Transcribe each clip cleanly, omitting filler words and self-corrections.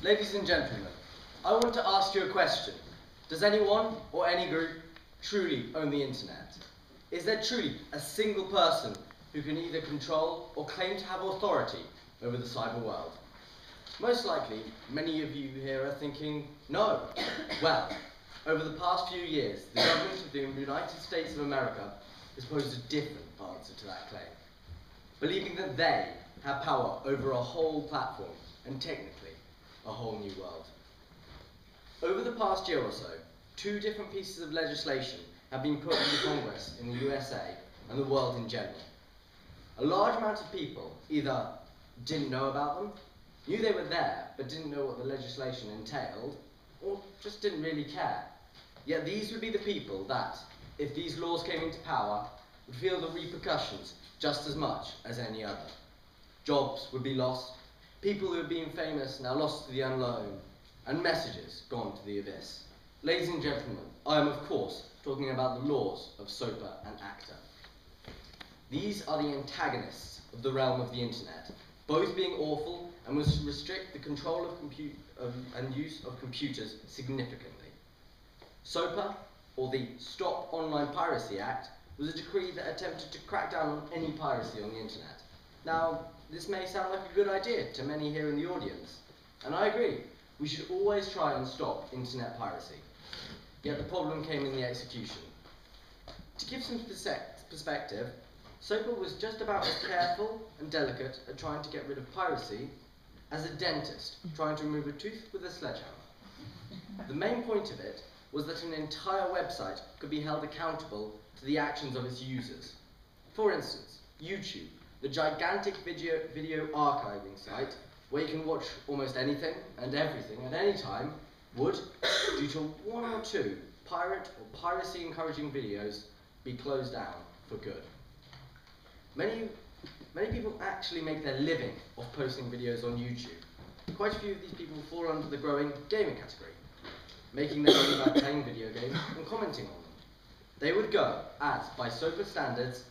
Ladies and gentlemen, I want to ask you a question. Does anyone or any group truly own the internet? Is there truly a single person who can either control or claim to have authority over the cyber world? Most likely, many of you here are thinking, no. Well, over the past few years, the government of the United States of America has posed a different answer to that claim, believing that they have power over a whole platform and technically a whole new world. Over the past year or so, 2 different pieces of legislation have been put into Congress in the USA and the world in general. A large amount of people either didn't know about them, knew they were there but didn't know what the legislation entailed, or just didn't really care. Yet these would be the people that, if these laws came into power, would feel the repercussions just as much as any other. Jobs would be lost, people who had been famous now lost to the unknown, and messages gone to the abyss. Ladies and gentlemen, I am of course talking about the laws of SOPA and ACTA. These are the antagonists of the realm of the internet, both being awful and would restrict the control of and use of computers significantly. SOPA, or the Stop Online Piracy Act, was a decree that attempted to crack down on any piracy on the internet. Now, this may sound like a good idea to many here in the audience, and I agree. We should always try and stop internet piracy. Yet the problem came in the execution. To give some perspective, SOPA was just about as careful and delicate at trying to get rid of piracy as a dentist trying to remove a tooth with a sledgehammer. The main point of it was that an entire website could be held accountable to the actions of its users. For instance, YouTube, the gigantic video archiving site where you can watch almost anything and everything at any time, would, due to 1 or 2 pirate or piracy encouraging videos, be closed down for good. Many people actually make their living off posting videos on YouTube. Quite a few of these people fall under the growing gaming category, making their money by playing video games and commenting on them. They would go, as by SOPA standards,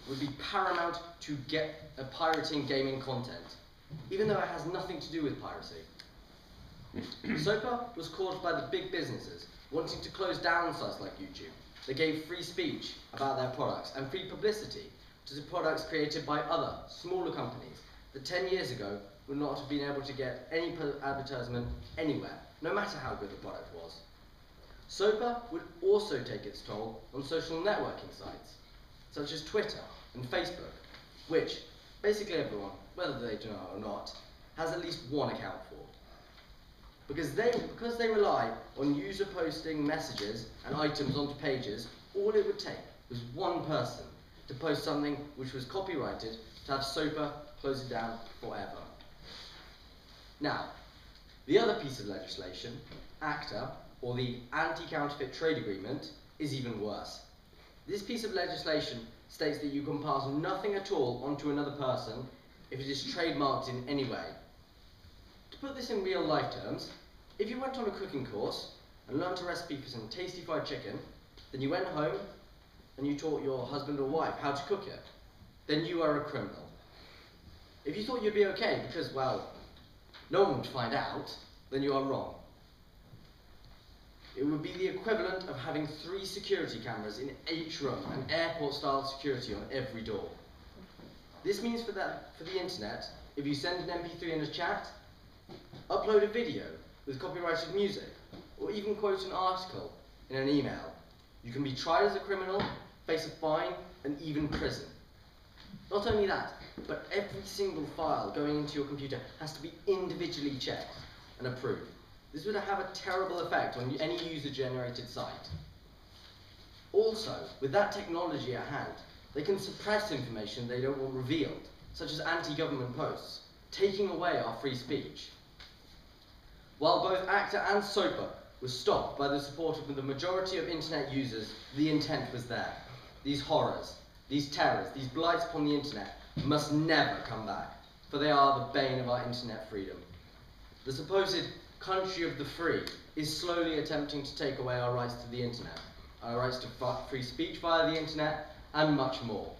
would be paramount to get a pirating gaming content, even though it has nothing to do with piracy. SOPA was caused by the big businesses wanting to close down sites like YouTube. They gave free speech about their products and free publicity to the products created by other, smaller companies that 10 years ago would not have been able to get any advertisement anywhere, no matter how good the product was. SOPA would also take its toll on social networking sites, such as Twitter and Facebook, which basically everyone, whether they do know or not, has at least one account for. Because they rely on user posting messages and items onto pages, all it would take was one person to post something which was copyrighted to have SOPA close it down forever. Now, the other piece of legislation, ACTA, or the Anti-Counterfeit Trade Agreement, is even worse. This piece of legislation states that you can pass nothing at all onto another person if it is trademarked in any way. To put this in real life terms, if you went on a cooking course and learnt a recipe for some tasty fried chicken, then you went home and you taught your husband or wife how to cook it, then you are a criminal. If you thought you'd be okay because, well, no one would find out, then you are wrong. It would be the equivalent of having 3 security cameras in each room and airport-style security on every door. This means for the internet, if you send an MP3 in a chat, upload a video with copyrighted music, or even quote an article in an email, you can be tried as a criminal, face a fine, and even prison. Not only that, but every single file going into your computer has to be individually checked and approved. This would have a terrible effect on any user-generated site. Also, with that technology at hand, they can suppress information they don't want revealed, such as anti-government posts, taking away our free speech. While both ACTA and SOPA were stopped by the support of the majority of internet users, the intent was there. These horrors, these terrors, these blights upon the internet must never come back, for they are the bane of our internet freedom. The supposed country of the free is slowly attempting to take away our rights to the internet, our rights to free speech via the internet, and much more.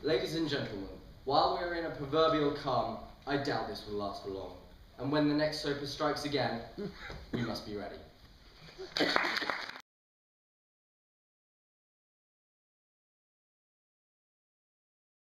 Ladies and gentlemen, while we are in a proverbial calm, I doubt this will last for long. And when the next SOPA strikes again, we must be ready.